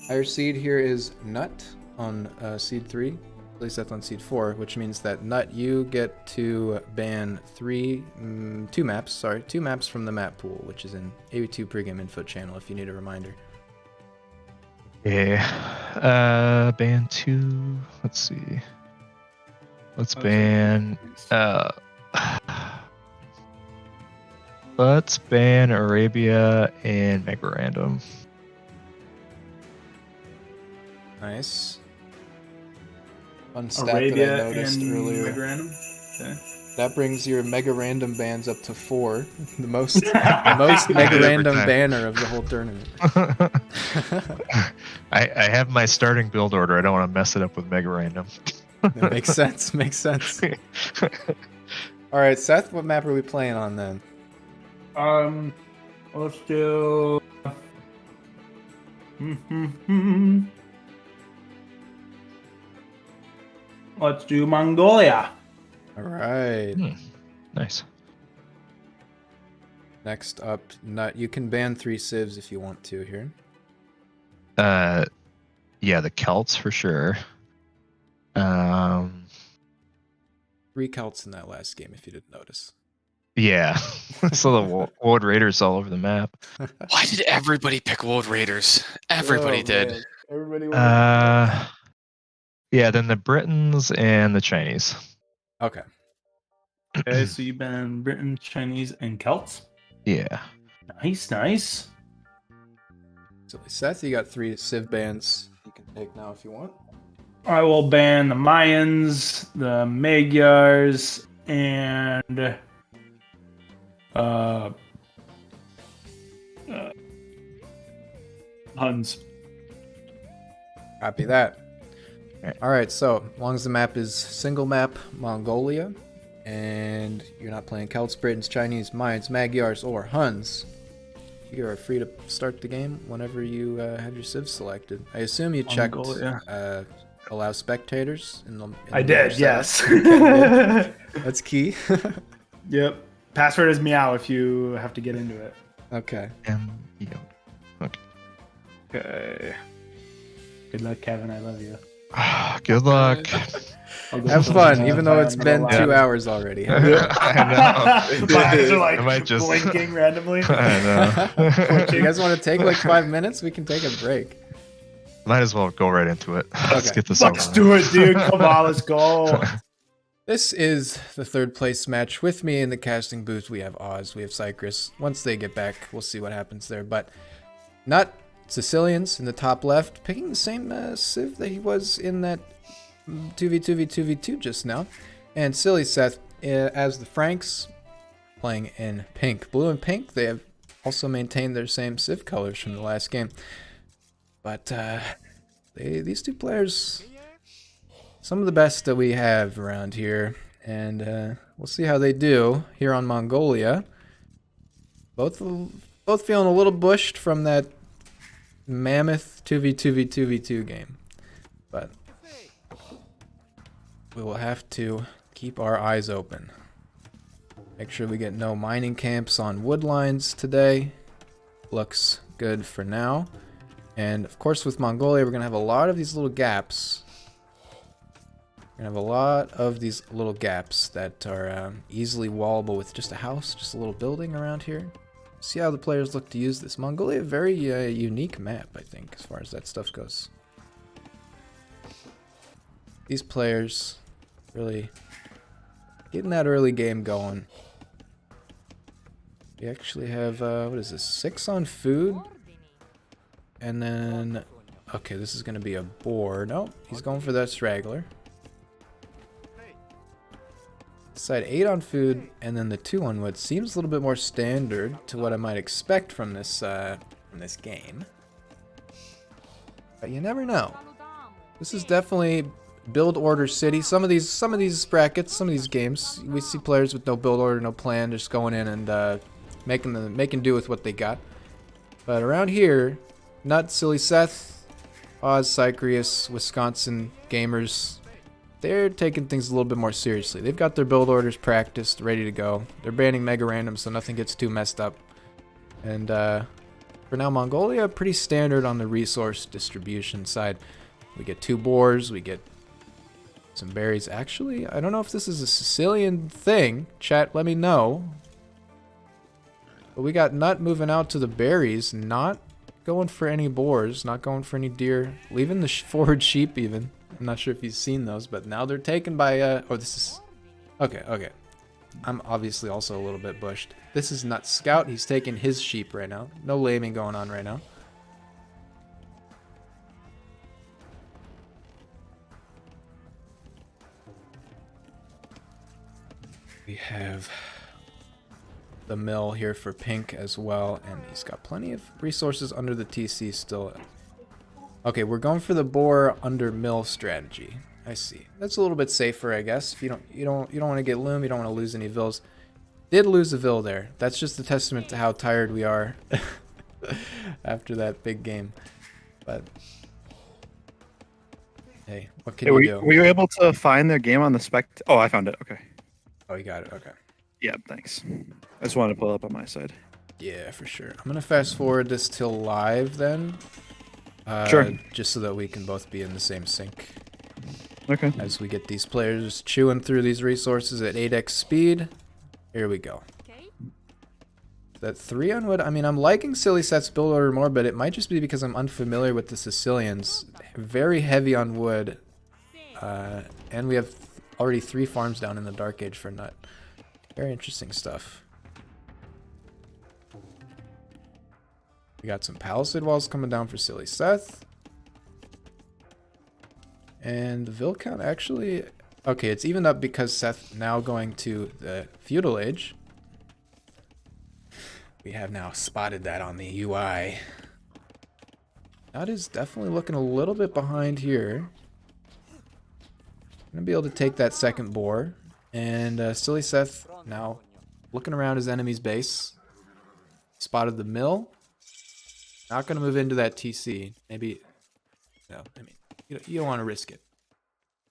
Our seed here is Nut on seed 3, sillySeth on seed 4, which means that Nut, you get to ban two maps from the map pool, which is in AOE2 pregame info channel if you need a reminder. Yeah. Ban 2. Let's see. Let's ban let's ban Arabia and Mega Random. Nice. Fun stat Arabia that I noticed and earlier. Mega Random. Okay. That brings your Mega Random bans up to 4. The most Mega Random banner of the whole tournament. I have my starting build order. I don't want to mess it up with Mega Random. That makes sense. Makes sense. All right, Seth, what map are we playing on then? Let's do. Let's do Mongolia. All right. Nice. Next up, Nut. You can ban 3 civs if you want to here. Yeah, the Celts for sure. 3 Celts in that last game, if you didn't notice. Yeah. So the Woad Raiders all over the map. Why did everybody pick Woad Raiders? Everybody did. Man. Everybody Yeah, then the Britons and the Chinese. Okay. Okay, so you ban Britain, Chinese, and Celts. Yeah. Nice, nice. So Seth, you got 3 civ bans you can take now if you want. I will ban the Mayans, the Magyars, and Huns. Copy that. All right, so as long as the map is single map Mongolia, and you're not playing Celts, Britons, Chinese, Mayans, Magyars, or Huns, you are free to start the game whenever you have your civ selected. I assume you checked allow spectators in the I did, yes. Okay, that's key. Yep. Password is meow if you have to get into it. Okay. Okay. Okay. Good luck, Kevin. I love you. Good luck. Have fun, even though it's been 2 hours already. I know. My eyes are like I might just blinking randomly. I know. You guys want to take like 5 minutes? We can take a break. Might as well go right into it. Let's Okay. get this Let's over. do it, dude. Come on, let's go. This is the 3rd place match. With me in the casting booth, we have Oz, we have Cyprus. Once they get back, we'll see what happens there. But not Sicilians in the top left, picking the same civ that he was in that 2v2v2v2 just now. And sillySeth as the Franks, playing in pink. Blue and pink, they have also maintained their same civ colors from the last game. But these 2 players, some of the best that we have around here, and we'll see how they do here on Mongolia. Both feeling a little bushed from that mammoth 2v2v2v2 game, but we will have to keep our eyes open. Make sure we get no mining camps on wood lines today. Looks good for now. And of course with Mongolia, we're going to have a lot of these little gaps. We're going to have a lot of these little gaps that are easily wallable with just a house, just a little building around here. See how the players look to use this. Mongolia, a very unique map, I think, as far as that stuff goes. These players really getting that early game going. We actually have, what is this, 6 on food? And then, okay, this is going to be a boar. Nope, he's going for that straggler. Side 8 on food, and then the 2 on wood. Seems a little bit more standard to what I might expect from this game. But you never know. This is definitely build order city. Some of these brackets, some of these games, we see players with no build order, no plan, just going in and making do with what they got. But around here, Nut, sillySeth, Oz, Cyprius, Wisconsin gamers, they're taking things a little bit more seriously. They've got their build orders practiced, ready to go. They're banning Mega Random so nothing gets too messed up. And for For now, Mongolia, pretty standard on the resource distribution side. We get 2 boars, we get some berries. Actually, I don't know if this is a Sicilian thing. Chat, let me know. But we got Nut moving out to the berries, not going for any boars, not going for any deer, leaving the forward sheep even. I'm not sure if you've seen those, but now they're taken by, oh, this is, okay. I'm obviously also a little bit bushed. This is Nut Scout. He's taking his sheep right now. No lambing going on right now. We have the mill here for Pink as well, and he's got plenty of resources under the TC still. Okay, we're going for the boar under mill strategy. I see. That's a little bit safer, I guess. If you don't want to get loom, you don't want to lose any vills. Did lose a vill there. That's just a testament to how tired we are after that big game. But hey, what can you do? Were you able to find their game on the spec? Oh, I found it. Okay. Oh, you got it. Okay. Yeah, thanks. I just wanted to pull it up on my side. Yeah, for sure. I'm gonna fast forward this till live then. Sure. Just so that we can both be in the same sync. Okay. As we get these players chewing through these resources at 8x speed. Here we go. That 3 on wood. I mean, I'm liking sillySeth's build order more, but it might just be because I'm unfamiliar with the Sicilians. Very heavy on wood. And we have already 3 farms down in the Dark Age for Nut. Very interesting stuff. We got some palisade walls coming down for sillySeth. And the vill count actually... Okay, it's evened up because Seth now going to the feudal age. We have now spotted that on the UI. That is definitely looking a little bit behind here. Gonna be able to take that second boar. And sillySeth now looking around his enemy's base. Spotted the mill. Not gonna move into that TC. Maybe, no, I mean, you don't want to risk it.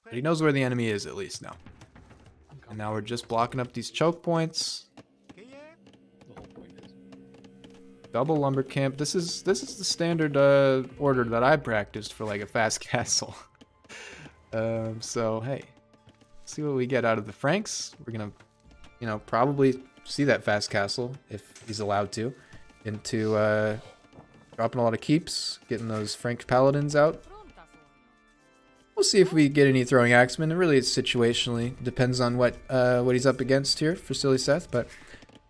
But he knows where the enemy is at least now. And now we're just blocking up these choke points. Double lumber camp. This is the standard order that I practiced for like a fast castle. So hey, see what we get out of the Franks. We're gonna, probably see that fast castle if he's allowed to, into dropping a lot of keeps, getting those Frank paladins out. We'll see if we get any throwing axemen. It really is situationally depends on what he's up against here for sillySeth, but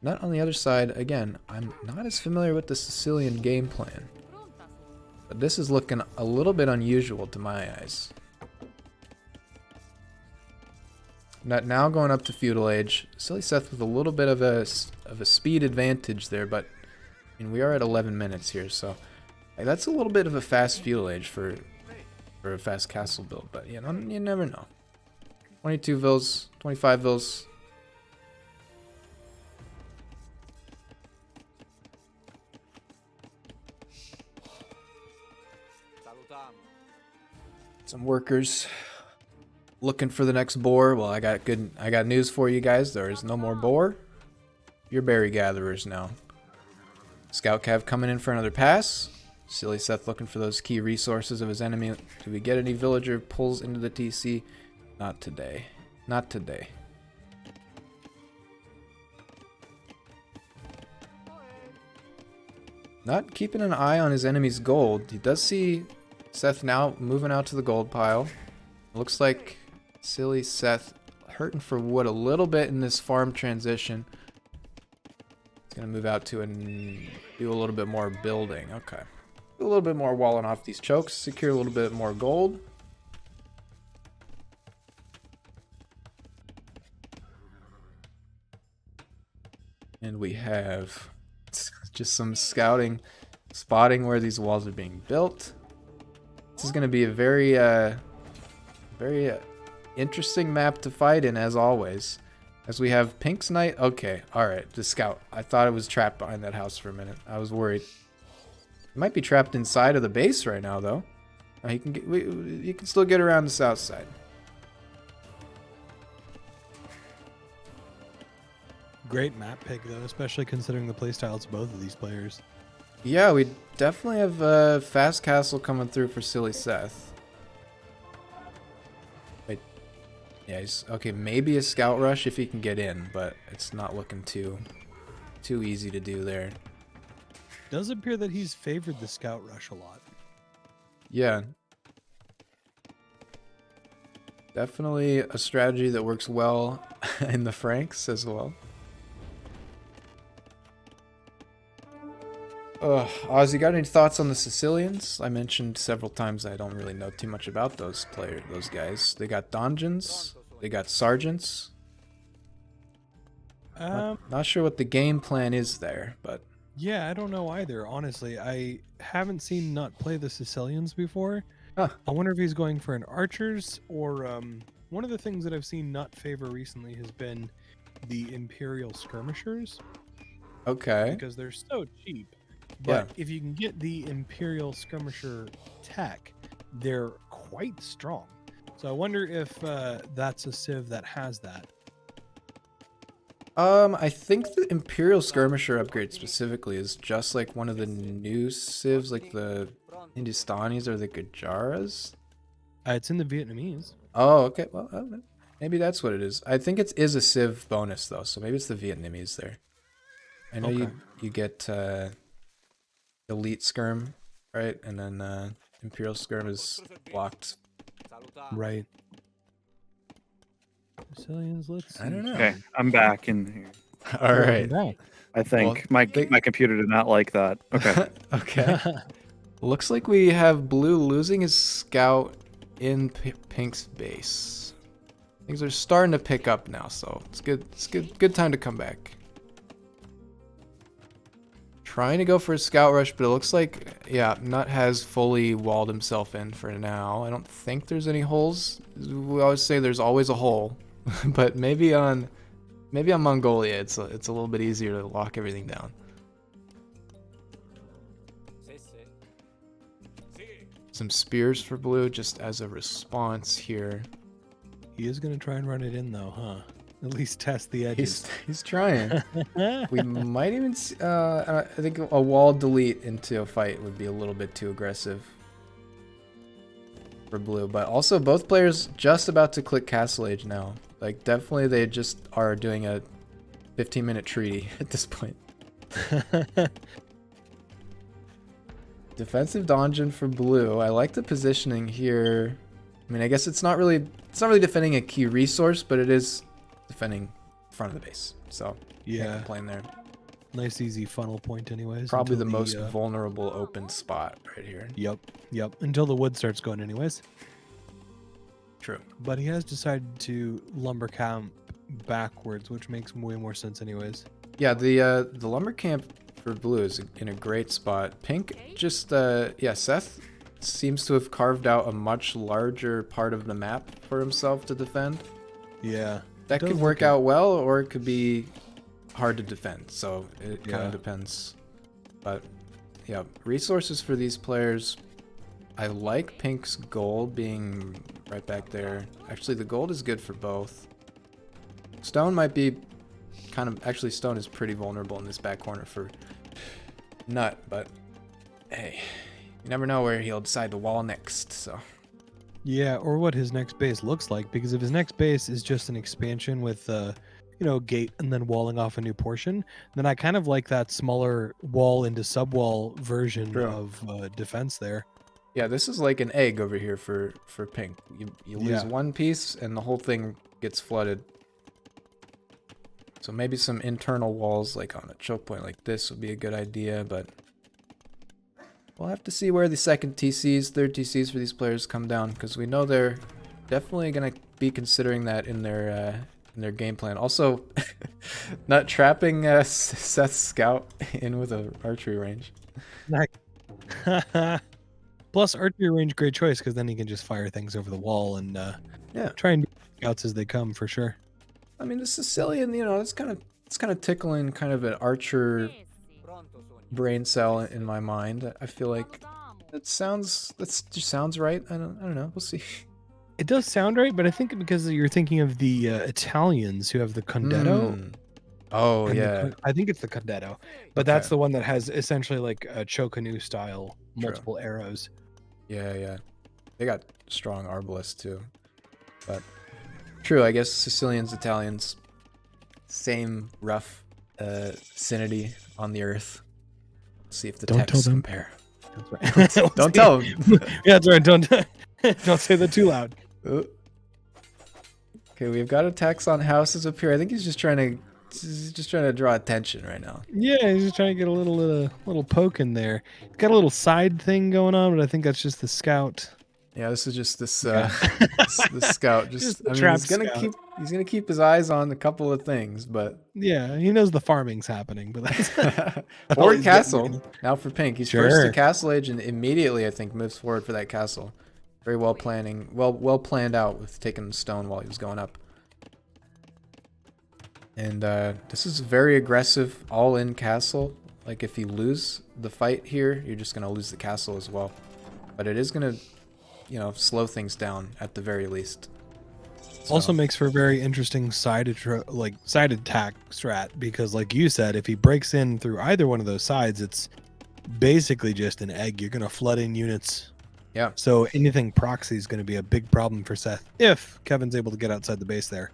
not on the other side. Again, I'm not as familiar with the Sicilian game plan, but this is looking a little bit unusual to my eyes. Now going up to feudal age, sillySeth with a little bit of a speed advantage there, but I mean, we are at 11 minutes here, so hey, that's a little bit of a fast feudal age for a fast castle build, but you never know. 22 vills, 25 vills. Some workers looking for the next boar. Well, I got news for you guys. There is no more boar. You're berry gatherers now. Scout Cav coming in for another pass. sillySeth looking for those key resources of his enemy. Do we get any villager pulls into the TC? Not today. Not today. Not keeping an eye on his enemy's gold. He does see Seth now moving out to the gold pile. Looks like sillySeth hurting for wood a little bit in this farm transition. He's going to move out to and do a little bit more building. Okay. Do a little bit more walling off these chokes. Secure a little bit more gold. And we have just some scouting, spotting where these walls are being built. This is going to be a very interesting map to fight in, as always. As we have Pink's Knight. Okay, alright, the scout. I thought it was trapped behind that house for a minute. I was worried. He might be trapped inside of the base right now, though. He can get, you can still get around the south side. Great map pick, though, especially considering the playstyles of both of these players. Yeah, we definitely have a fast castle coming through for sillySeth. Wait, yeah, he's okay. Maybe a scout rush if he can get in, but it's not looking too easy to do there. Does appear that he's favored the scout rush a lot. Yeah. Definitely a strategy that works well in the Franks as well. Oz, you got any thoughts on the Sicilians? I mentioned several times I don't really know too much about those guys. They got donjons, they got sergeants. Not sure what the game plan is there, but Yeah, I don't know either. Honestly, I haven't seen Nut play the Sicilians before. Huh. I wonder if he's going for an archers or one of the things that I've seen Nut favor recently has been the Imperial skirmishers okay. because they're so cheap. But if you can get the Imperial skirmisher tech, they're quite strong. So I wonder if that's a civ that has that. I think the Imperial Skirmisher upgrade specifically is just like one of the new civs, like the Hindustanis or the Gujaras. It's in the Vietnamese. Oh, okay. Well, I don't know. Maybe that's what it is. I think it is a civ bonus though, so maybe it's the Vietnamese there. I know you get elite skirm, right? And then Imperial skirm is blocked. Right. Sicilians, let's see. I don't know. Okay, I'm back in here. All right. Back. I think Well, my computer did not like that. Okay. Okay. Looks like we have blue losing his scout in pink's base. Things are starting to pick up now, so it's good. It's good time to come back. Trying to go for a scout rush, but it looks like, yeah, Nut has fully walled himself in for now. I don't think there's any holes. We always say there's always a hole, but maybe on Mongolia it's a little bit easier to lock everything down. Some spears for blue just as a response here. He is going to try and run it in, though, huh? At least test the edges. He's trying. We might even see, I think a wall delete into a fight would be a little bit too aggressive for blue, but also both players just about to click Castle Age now. Like definitely they just are doing a 15-minute treaty at this point. Defensive donjon for blue. I like the positioning here. I mean, I guess it's not really defending a key resource, but it is defending front of the base. So Yeah. can't complain there. Nice, easy funnel point anyways. Probably the until most vulnerable open spot right here. Yep. Until the wood starts going anyways. True. But he has decided to lumber camp backwards, which makes way more sense anyways. Yeah, the lumber camp for blue is in a great spot. Pink just Seth seems to have carved out a much larger part of the map for himself to defend. Yeah. That could work out well, or it could be hard to defend. So it kind of depends. But yeah, resources for these players. I like Pink's gold being right back there. Actually, the gold is good for both. Stone might be actually Stone is pretty vulnerable in this back corner for Nut, but hey, you never know where he'll decide to wall next, so. Yeah, or what his next base looks like, because if his next base is just an expansion with gate and then walling off a new portion, then I kind of like that smaller wall into subwall version of defense there. Yeah, this is like an egg over here for Pink. You lose one piece and the whole thing gets flooded. So maybe some internal walls like on a choke point like this would be a good idea, but we'll have to see where the second TCs, third TCs for these players come down, because we know they're definitely going to be considering that in their game plan. Also, not trapping Seth's scout in with an archery range. Plus, archery range, great choice, because then he can just fire things over the wall and try and do scouts as they come for sure. I mean, the Sicilian, it's kind of tickling kind of an archer brain cell in my mind. I feel like that just sounds right. I don't know. We'll see. It does sound right, but I think because you're thinking of the Italians who have the Condetto. Oh And yeah. I think it's the Condetto, but Okay. that's the one that has essentially like a Chocanu style, True. multiple arrows. Yeah. They got strong arbalists too. But true, I guess Sicilians, Italians, same rough vicinity on the earth. See if the Don't tell texts them. compare. That's right. Don't tell them. Yeah, that's right. Don't say that too loud. Okay, we've got attacks on houses up here. I think he's just trying to draw attention right now. Yeah, he's just trying to get a little poke in there. He's got a little side thing going on, but I think that's just the scout. Yeah, this is just this Yeah. this scout. Just the I mean, trap he's scout. gonna keep his eyes on a couple of things, but Yeah, he knows the farming's happening, but that's or he's getting castle. ready. Now for pink, he's first to Sure. castle age and immediately I think moves forward for that castle. Very well well planned out with taking the stone while he was going up. And this is very aggressive all-in castle. Like if you lose the fight here, you're just gonna lose the castle as well. But it is gonna, slow things down at the very least. So, Also makes for a very interesting side attack strat because, like you said, if he breaks in through either one of those sides, it's basically just an egg. You're gonna flood in units. Yeah. So anything proxy is going to be a big problem for Seth if Kevin's able to get outside the base there.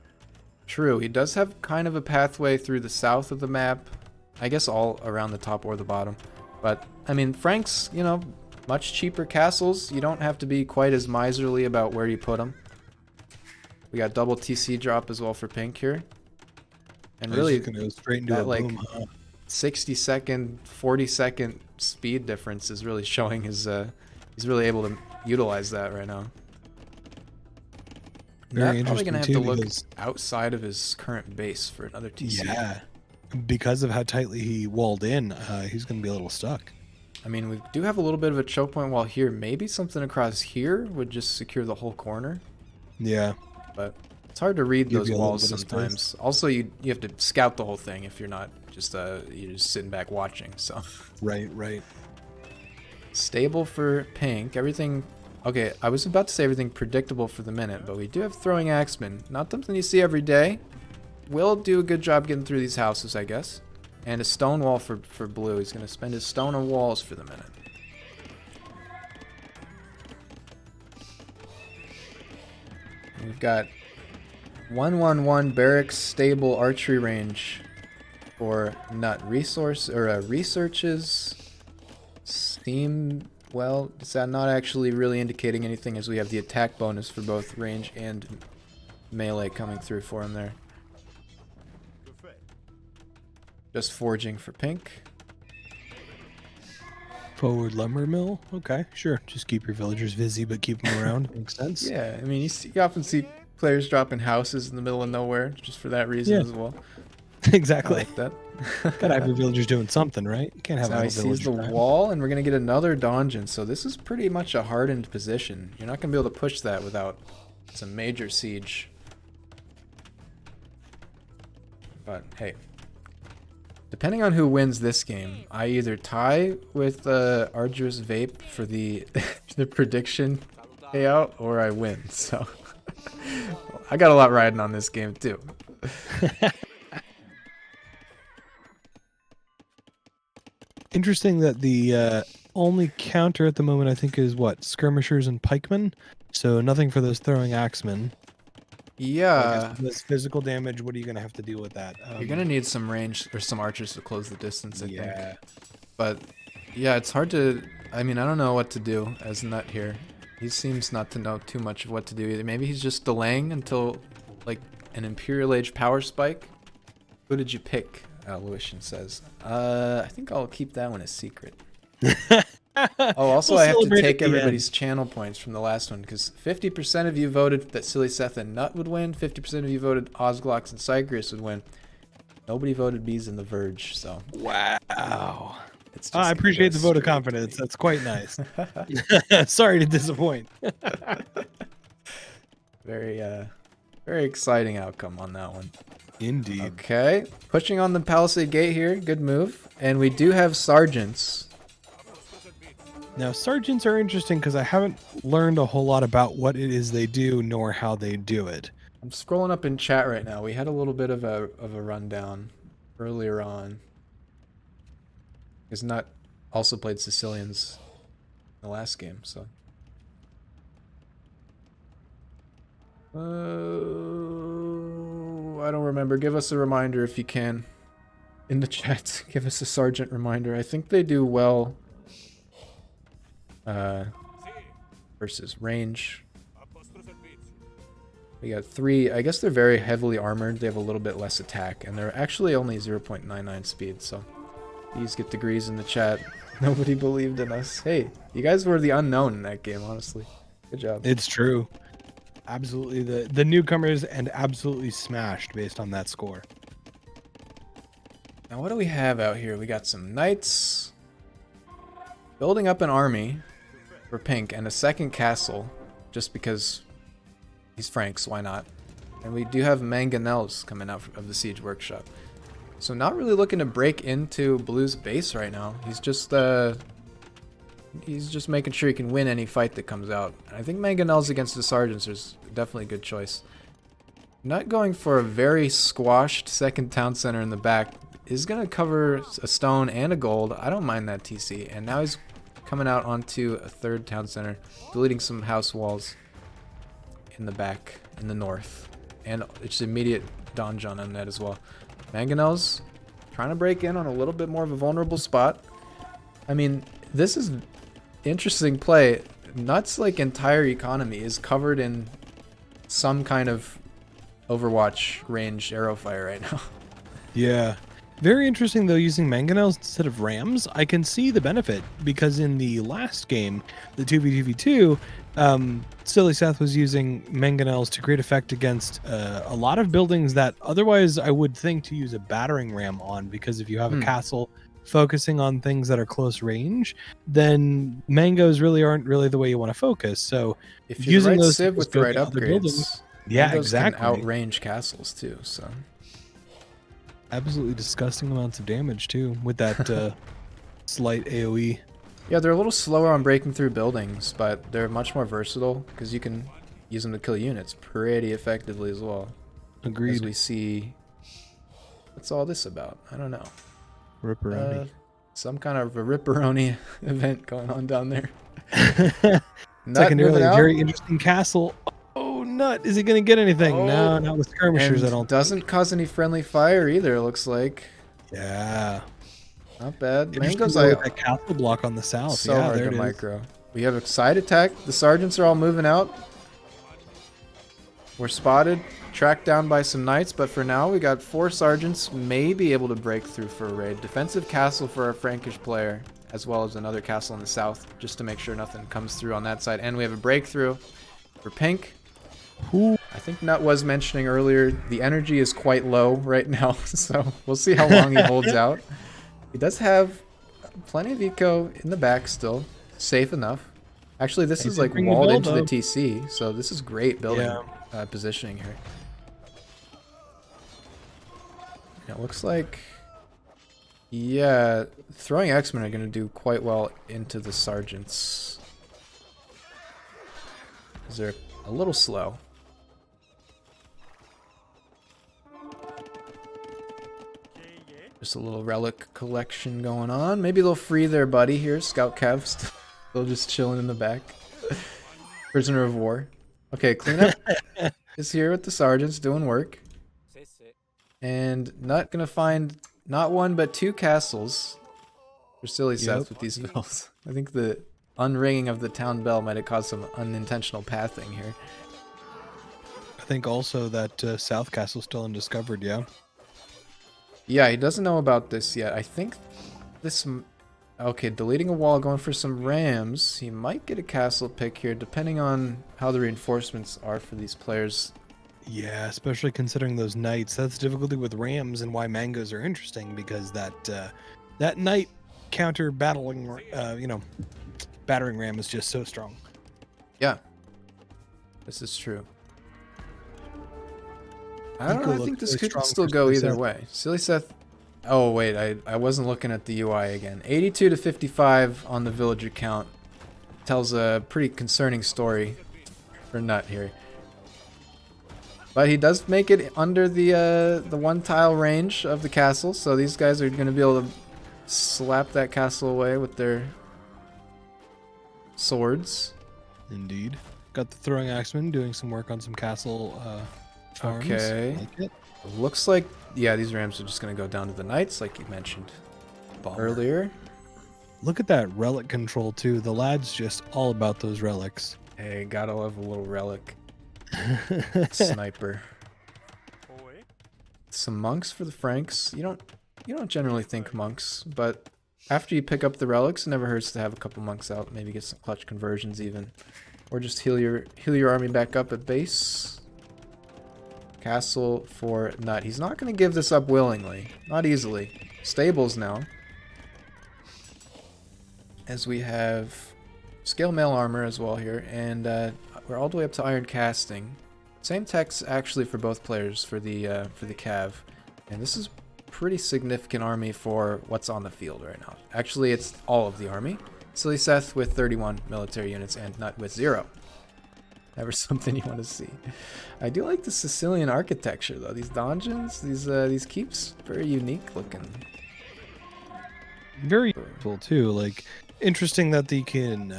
True. He does have kind of a pathway through the south of the map. I guess all around the top or the bottom. But, I mean, Frank's, much cheaper castles. You don't have to be quite as miserly about where you put them. We got double TC drop as well for pink here. And really, He's just gonna go straight into that, a boom. 60-second, 40-second speed difference is really showing his... he's really able to utilize that right now. Very Probably gonna have interesting, to too, look because- outside of his current base for another TC. Yeah, because of how tightly he walled in, he's going to be a little stuck. I mean, we do have a little bit of a choke point wall here. Maybe something across here would just secure the whole corner. Yeah, But it's hard to read Give those you a little walls bit of sometimes. space. Also, you have to scout the whole thing if you're not just you're just sitting back watching. So right. stable for pink. Everything. Okay, I was about to say everything predictable for the minute, but we do have throwing axemen. Not something you see every day. Will do a good job getting through these houses, I guess. And a stone wall for blue. He's going to spend his stone on walls for the minute. We've got 111 barracks stable archery range for nut resource or researches. Steam, well, it's not actually really indicating anything as we have the attack bonus for both range and melee coming through for him there. Just forging for pink. Forward lumber mill. Okay, sure. Just keep your villagers busy, but keep them around. Makes sense. Yeah, I mean, you often see players dropping houses in the middle of nowhere just for that reason Yeah. as well. Exactly. I like that. Gotta have your villagers doing something, right? You can't have So now a he sees the villager. wall, and we're going to get another dungeon. So this is pretty much a hardened position. You're not going to be able to push that without some major siege. But hey, depending on who wins this game, I either tie with Arduous Vape for the the prediction payout, or I win. So I got a lot riding on this game too. Interesting that the only counter at the moment I think is what, skirmishers and pikemen. So nothing for those throwing axemen. Yeah. This physical damage. What are you gonna have to deal with that? You're gonna need some range or some archers to close the distance, I think. Yeah. But yeah, it's hard to. I mean, I don't know what to do as Nut here. He seems not to know too much of what to do either. Maybe he's just delaying until like an Imperial Age power spike. Who did you pick? Lucian says. I think I'll keep that one a secret. Oh, also We'll I have to celebrate take at the end. everybody's channel points from the last one because 50% of you voted that sillySeth and Nut would win. 50% of you voted Osglox and Cygrus would win. Nobody voted Bees and the Verge, so Wow. it's just I gonna appreciate go the vote of straight. confidence. That's quite nice. Sorry to disappoint. Very very exciting outcome on that one. Indeed. Okay, pushing on the Palisade Gate here, good move. And we do have sergeants. Now, sergeants are interesting because I haven't learned a whole lot about what it is they do nor how they do it. I'm scrolling up in chat right now. We had a little bit of a rundown. earlier on. Because Nut also played Sicilians in the last game, so. I don't remember. Give us a reminder if you can. In the chat, give us a sergeant reminder. I think they do well versus range. We got 3. I guess they're very heavily armored. They have a little bit less attack, and they're actually only 0.99 speed, so these get degrees in the chat. Nobody believed in us. Hey, you guys were the unknown in that game, honestly. Good job. It's true. Absolutely the newcomers, and absolutely smashed based on that score. Now what do we have out here? We got some knights building up an army for pink and a second castle just because he's Franks, why not? And we do have mangonels coming out of the siege workshop. So not really looking to break into blue's base right now. He's just making sure he can win any fight that comes out. I think mangonels against the sergeants is definitely a good choice. Not going for a very squashed second town center in the back. Is going to cover a stone and a gold. I don't mind that TC. And now he's coming out onto a third town center, deleting some house walls in the back, in the north. And it's immediate donjon on that as well. Mangonels trying to break in on a little bit more of a vulnerable spot. I mean, this is interesting play. Nut's like entire economy is covered in some kind of Overwatch range arrow fire right now. Yeah. Very interesting, though, using mangonels instead of rams. I can see the benefit, because in the last game, the 2v2v2, sillySeth was using mangonels to great effect against a lot of buildings that otherwise I would think to use a battering ram on, because if you have a castle focusing on things that are close range, then mangoes really aren't really the way you want to focus. So if you're using the right those civ with the right upgrades, yeah, mangoes exactly, can outrange castles too. So absolutely disgusting amounts of damage too with that slight AOE. Yeah, they're a little slower on breaking through buildings, but they're much more versatile because you can use them to kill units pretty effectively as well. Agreed. As we see, what's all this about? I don't know. Ripperoni. Some kind of a Ripperoni event going on down there. Secondarily, a very interesting castle. Oh, Nut! Is he going to get anything? Oh, no, not with skirmishers. I don't. Doesn't cause any friendly fire either. It looks like. Yeah. Not bad. Mango's Mango's like that castle block on the south. So yeah, hard there to it is. micro. We have a side attack. The sergeants are all moving out. We're spotted, tracked down by some knights, but for now we got 4 sergeants may be able to break through for a raid. Defensive castle for our Frankish player, as well as another castle in the south, just to make sure nothing comes through on that side. And we have a breakthrough for pink. I think Nut was mentioning earlier, the energy is quite low right now, so we'll see how long he holds out. He does have plenty of eco in the back still, safe enough. Actually, this is like walled into the TC, so this is great building positioning here. It looks like, yeah, throwing X-Men are going to do quite well into the sergeants. Because they're a little slow. Just a little relic collection going on. Maybe they'll free their buddy here, Scout Kev. Still just chilling in the back. Prisoner of war. Okay, cleanup is here with the sergeants doing work. And not gonna find not 1 but 2 castles for sillySeth with these bells. I think the unringing of the town bell might have caused some unintentional pathing here. I think also that South Castle's still undiscovered, yeah? Yeah, he doesn't know about this yet. I think this... Okay, deleting a wall, going for some rams. He might get a castle pick here, depending on how the reinforcements are for these players. Yeah, especially considering those knights. That's the difficulty with rams and why mangoes are interesting, because that knight counter battling, battering ram is just so strong. Yeah, this is true. I don't know. I think this could still go either way. sillySeth. Oh wait, I wasn't looking at the UI again. 82 to 55 on the villager count tells a pretty concerning story for Nut here. But he does make it under the one tile range of the castle, so these guys are going to be able to slap that castle away with their swords. Indeed. Got the throwing axeman doing some work on some castle farms. Okay. Like it. Looks like, yeah, these rams are just going to go down to the knights, like you mentioned earlier. Look at that relic control too. The lad's just all about those relics. Hey, gotta love a little relic. Sniper. Some monks for the Franks. You don't generally think monks, but after you pick up the relics, it never hurts to have a couple monks out. Maybe get some clutch conversions even, or just heal your army back up at base. Castle for Nut. He's not going to give this up willingly, not easily. Stables now, as we have scale mail armor as well here, and we're all the way up to iron casting. Same techs actually for both players for the cav, and this is pretty significant army for what's on the field right now. Actually, it's all of the army. sillySeth with 31 military units and Nut with 0. Never something you want to see. I do like the Sicilian architecture though. These donjons, these keeps, very unique looking. Very cool too. Like, interesting that they can.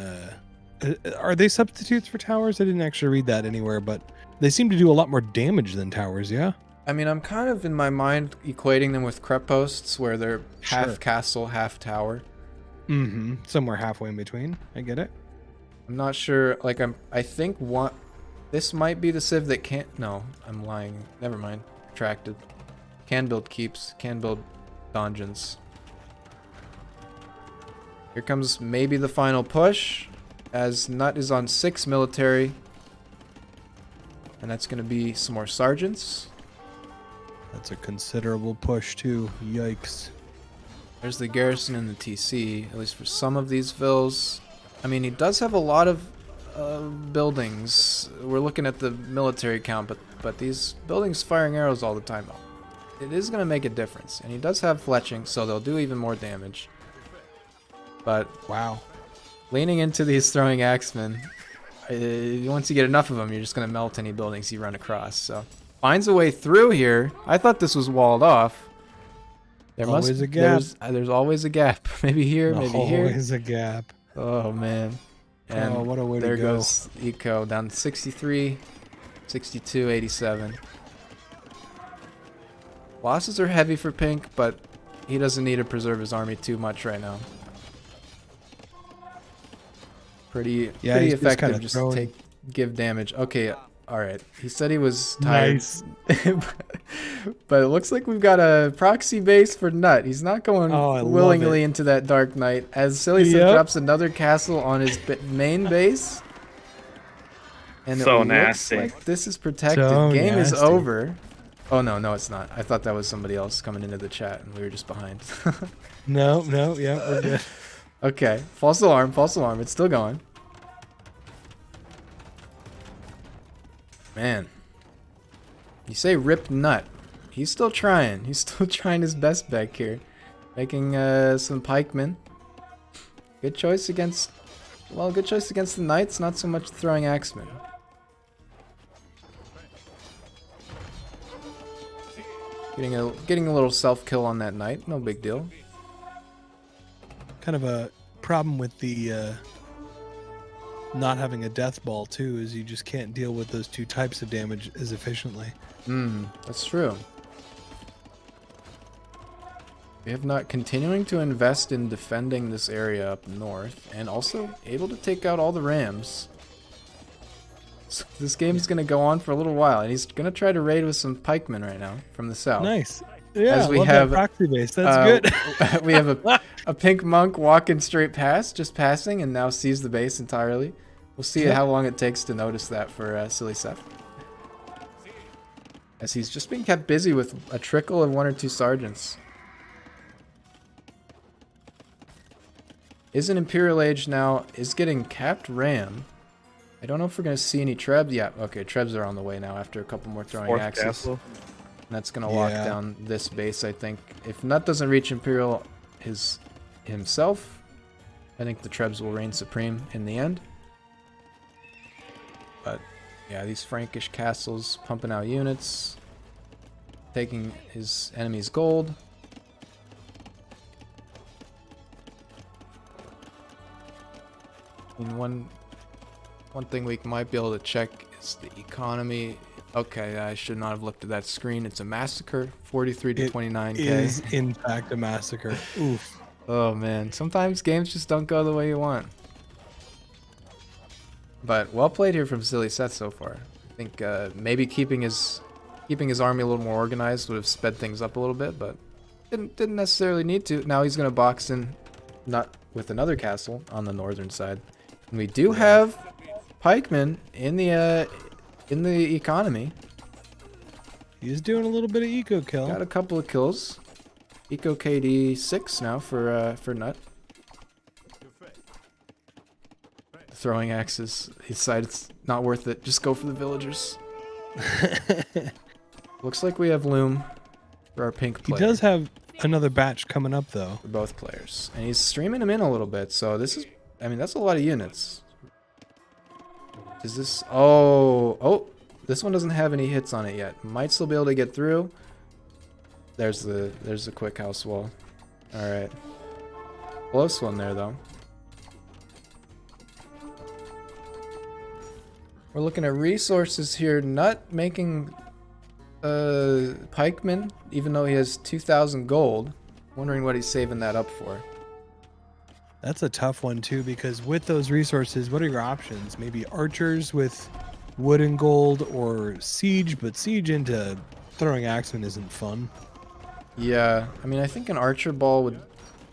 Are they substitutes for towers? I didn't actually read that anywhere, but they seem to do a lot more damage than towers. Yeah. I mean, I'm kind of in my mind equating them with crep posts, where they're half Sure. castle, half tower. Mm-hmm. Somewhere halfway in between. I get it. I'm not sure. Like, I think this might be the civ that can't. No, I'm lying. Never mind. Retracted. Can build keeps. Can build donjons. Here comes maybe the final push, as Nut is on 6 military, and that's going to be some more sergeants. That's a considerable push too. Yikes. There's the garrison and the TC, at least for some of these vills. I mean, he does have a lot of buildings. We're looking at the military count, but these buildings firing arrows all the time. It is going to make a difference, and he does have fletching, so they'll do even more damage. But Wow. leaning into these throwing axemen, once you get enough of them, you're just going to melt any buildings you run across. So finds a way through here. I thought this was walled off. Always a gap. There's always a gap. Maybe here, maybe here. Always a gap. Oh man. And Oh, what a way to there go. goes Eco down to 63, 62, 87. Losses are heavy for Pink, but he doesn't need to preserve his army too much right now. Pretty Yeah, he's just effective. kinda Just throwing- give damage. Okay, all right. He said he was tired. Nice. But it looks like we've got a proxy base for Nut. He's not going Oh, I love willingly it. into that Dark Knight, as sillySeth Yep. drops another castle on his main base. And So it nasty. looks like this is protected. So Game is nasty. over. Oh no, it's not. I thought that was somebody else coming into the chat, and we were just behind. No, yeah, we're good. Okay, false alarm, false alarm. It's still going. Man, you say rip Nut. He's still trying. He's still trying his best back here, making some pikemen. Good choice against. Well, good choice against the knights. Not so much throwing axemen. Getting a little self kill on that knight. No big deal. Kind of a problem with the not having a death ball too is you just can't deal with those two types of damage as efficiently. That's true. We have not continuing to invest in defending this area up north, and also able to take out all the rams. So this game is going to go on for a little while, and he's going to try to raid with some pikemen right now from the south. Nice. Yeah, As we love have, that proxy base. That's good. We have a pink monk walking straight past, just passing, and now sees the base entirely. We'll see Yep. how long it takes to notice that for sillySeth, as he's just being kept busy with a trickle of 1 or 2 sergeants. Is an Imperial Age now, is getting capped ram. I don't know if we're going to see any trebs. Yeah, okay, trebs are on the way now after a couple more throwing Fourth axes. castle. And that's going to lock Yeah. down this base, I think. If Nut doesn't reach Imperial himself, I think the trebs will reign supreme in the end. But Yeah, these Frankish castles pumping out units, taking his enemy's gold. I mean, one thing we might be able to check is the economy. Okay, I should not have looked at that screen. It's a massacre, 43 to 29k. It is in fact a massacre. Oof. Oh man, sometimes games just don't go the way you want. But well played here from sillySeth so far. I think maybe keeping his army a little more organized would have sped things up a little bit, but didn't necessarily need to. Now he's gonna box in, not with another castle on the northern side, and we do have pikemen in the economy. He's doing a little bit of eco kill. Got a couple of kills. Eco KD 6 now for Nut. Throwing axes. He decided it's not worth it. Just go for the villagers. Looks like we have Loom for our pink player. He does have another batch coming up though. For both players. And he's streaming them in a little bit. So this is, I mean, that's a lot of units. Is this, oh, this one doesn't have any hits on it yet. Might still be able to get through. There's the quick house wall. All right. Close one there though. We're looking at resources here. Nut making pikeman, even though he has 2,000 gold. Wondering what he's saving that up for. That's a tough one too, because with those resources, what are your options? Maybe archers with wood and gold, or siege, but siege into throwing axemen isn't fun. Yeah, I mean, I think an archer ball would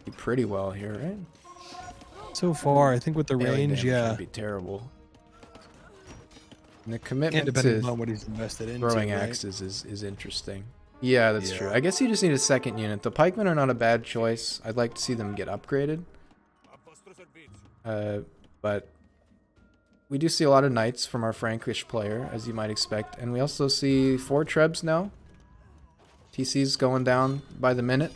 be pretty well here, right? So far, I think with the Melee range, damage yeah. would be terrible. And the And commitment depending to on what he's invested into, throwing right? axes is interesting. Yeah, that's Yeah. true. I guess you just need a second unit. The pikemen are not a bad choice. I'd like to see them get upgraded. But we do see a lot of knights from our Frankish player, as you might expect. And we also see 4 trebs now. TC's going down by the minute.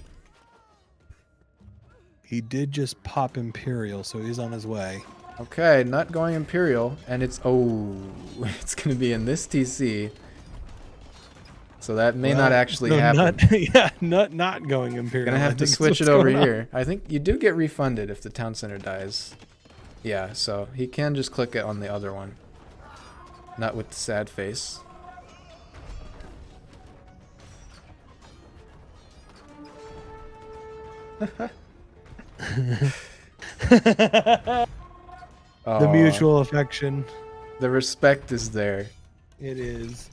He did just pop Imperial, so he's on his way. Okay, Nut going Imperial, and it's, oh, it's going to be in this TC. So that may not actually happen. Nut not going Imperial. Gonna I have to think is switch it what's over going on. here. I think you do get refunded if the town center dies. Yeah, so he can just click it on the other one. Not with the sad face. The Aw, mutual affection. the respect is there. It is.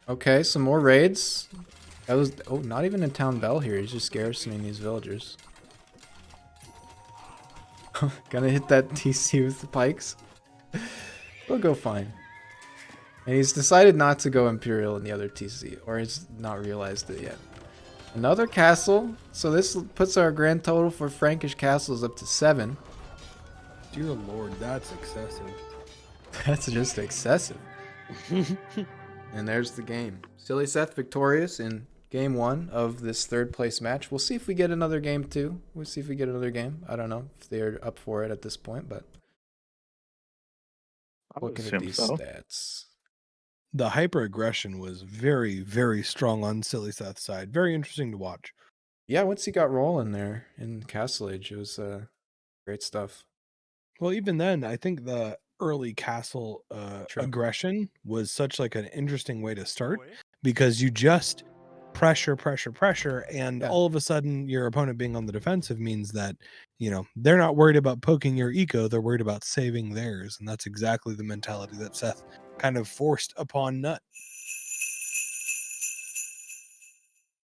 Okay, some more raids. That was, oh, not even a town bell here. He's just garrisoning these villagers. Gonna hit that TC with the pikes. We'll go fine. And he's decided not to go Imperial in the other TC, or he's not realized it yet. Another castle. So this puts our grand total for Frankish castles up to 7. Dear Lord, that's excessive. That's just excessive. And there's the game. sillySeth victorious in game 1 of this 3rd place match. We'll see if we get another game too. We'll see if we get another game. I don't know if they're up for it at this point, but looking at these stats. The hyper aggression was very, very strong on sillySeth's side. Very interesting to watch. Yeah, once he got rolling there in Castle Age, it was great stuff. Well, even then, I think the early castle True. aggression was such like an interesting way to start, because you just pressure, and Yeah. all of a sudden your opponent being on the defensive means that, you know, they're not worried about poking your eco, they're worried about saving theirs, and that's exactly the mentality that Seth kind of forced upon Nut.